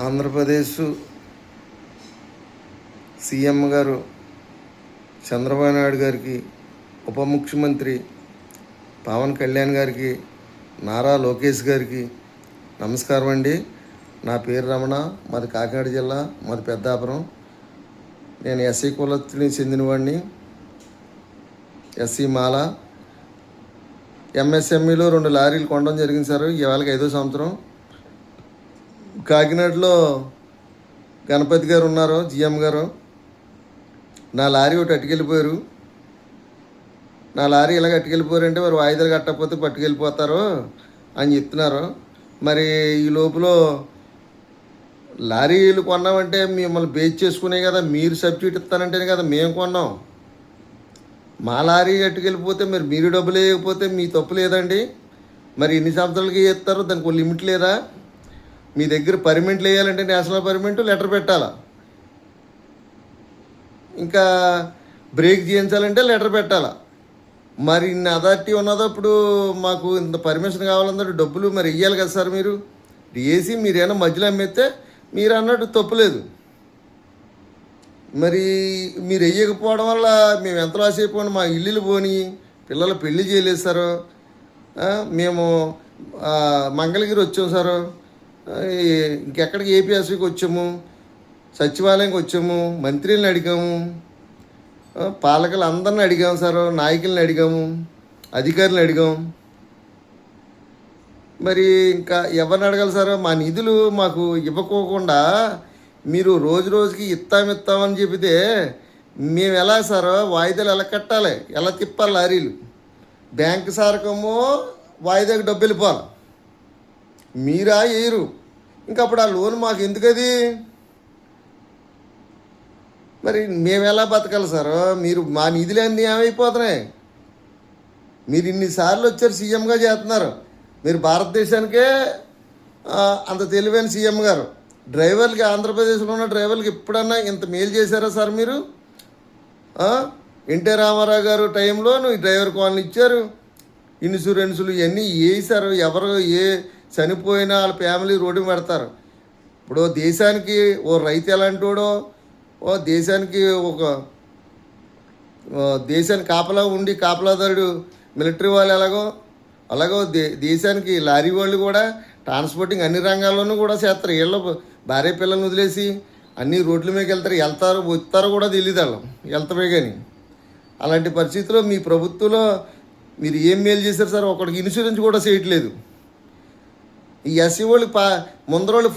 Andhra Pradesh CM గారు చంద్రబాబు నాయుడు గారికి, ఉప ముఖ్యమంత్రి పవన్ కళ్యాణ్ గారికి, నారా లోకేష్ గారికి నమస్కారం అండి. నా పేరు రమణ, మాది కాకినాడ జిల్లా, మాది పెద్దాపురం. నేను ఎస్సీ కులస్తుని చెందినవాడిని. ఎస్సీ మాల. ఎంఎస్ఎంఈలో 2 లారీలు కొనడం జరిగింది సార్. ఇవాళకి 5వ సంవత్సరం. కాకినాడలో గణపతి గారు ఉన్నారు, జిఎం గారు. నా లారీ ఒకటి అట్టుకెళ్ళిపోయారు. నా లారీ ఇలాగ అట్టుకెళ్ళిపోయారంటే వారు వాయిదాలు కట్టకపోతే పట్టుకెళ్ళిపోతారు అని చెప్తున్నారు. మరి ఈ లోపల లారీలు కొన్నామంటే మిమ్మల్ని బేస్ చేసుకునే కదా, మీరు సబ్సిడీ ఇస్తానంటేనే కదా మేము కొన్నాం. మా లారీ అట్టుకెళ్ళిపోతే మరి మీరు డబ్బులు వేయకపోతే మీ తప్పు లేదండి. మరి ఎన్ని సంవత్సరాలకి ఇస్తారు? దానికి ఒక లిమిట్ లేదా? మీ దగ్గర పర్మిట్లు వేయాలంటే నేషనల్ పర్మిట్ లెటర్ పెట్టాలా, ఇంకా బ్రేక్ చేయించాలంటే లెటర్ పెట్టాలా. మరి ఇన్ని అథారిటీ ఉన్నదో ఇప్పుడు మాకు ఇంత పర్మిషన్ కావాలన్నట్టు డబ్బులు మరి ఇవ్వాలి కదా సార్. మీరు వేసి మీరేమైనా మధ్యలో అమ్మేస్తే మీరు అన్నట్టు తప్పులేదు. మరి మీరు వేయకపోవడం వల్ల మేము ఎంత లాస్ అయిపోయినా, మా ఇల్లులు పోని, పిల్లలు పెళ్లి చేయలేదు సారు. మేము మంగళగిరి వచ్చాము సారు, ఇంకెక్కడికి ఏపీఎస్కి వచ్చాము, సచివాలయంకి వచ్చాము, మంత్రులను అడిగాము, పాలకులు అందరిని అడిగాము సార్, నాయకులను అడిగాము, అధికారులను అడిగాము. మరి ఇంకా ఎవరిని అడగాలి సార్? మా నిధులు మాకు ఇవ్వకోకుండా మీరు రోజు రోజుకి ఇస్తామని చెబితే మేము ఎలా సార్ వాయిదాలు ఎలా కట్టాలి, ఎలా తిప్పాలి? లారీలు బ్యాంకు సారకమో వాయిదాకి డబ్బు వెళ్ళిపోవాలి, మీరా వేయరు. ఇంకా అప్పుడు ఆ లోన్ మాకు ఎందుకది? మరి మేము ఎలా బతకాలి సార్? మీరు మా నిధులన్నీ ఏమైపోతున్నాయి? మీరు ఇన్నిసార్లు వచ్చారు, సీఎంగా చేస్తున్నారు. మీరు భారతదేశానికే అంత తెలివైన సీఎం గారు. డ్రైవర్లకి, ఆంధ్రప్రదేశ్లో ఉన్న డ్రైవర్లకి ఎప్పుడన్నా ఇంత మేలు చేశారా సార్ మీరు? ఎన్టీ రామారావు గారు టైంలో డ్రైవర్ కాలనీ ఇచ్చారు, ఇన్సూరెన్సులు ఇవన్నీ వేసారు. ఎవరు ఏ చనిపోయినా వాళ్ళ ఫ్యామిలీ రోడ్డు పెడతారు. ఇప్పుడు దేశానికి ఓ రైతు ఎలాంటివాడో, ఓ దేశానికి దేశానికి కాపలా ఉండి కాపలాదారుడు మిలిటరీ వాళ్ళు అలాగో దేశానికి లారీ వాళ్ళు కూడా ట్రాన్స్పోర్టింగ్ అన్ని రంగాల్లోనూ కూడా చేస్తారు. వీళ్ళు భార్య పిల్లల్ని వదిలేసి అన్ని రోడ్ల మీదకి వెళ్తారు, వస్తారు కూడా తెలియదు వాళ్ళు వెళ్తామే. కానీ అలాంటి పరిస్థితుల్లో మీ ప్రభుత్వంలో మీరు ఏం మేలు చేశారు సార్? ఒకడికి ఇన్సూరెన్స్ కూడా చేయట్లేదు. ఈ ఎస్సీ వాళ్ళు ముందర వాళ్ళు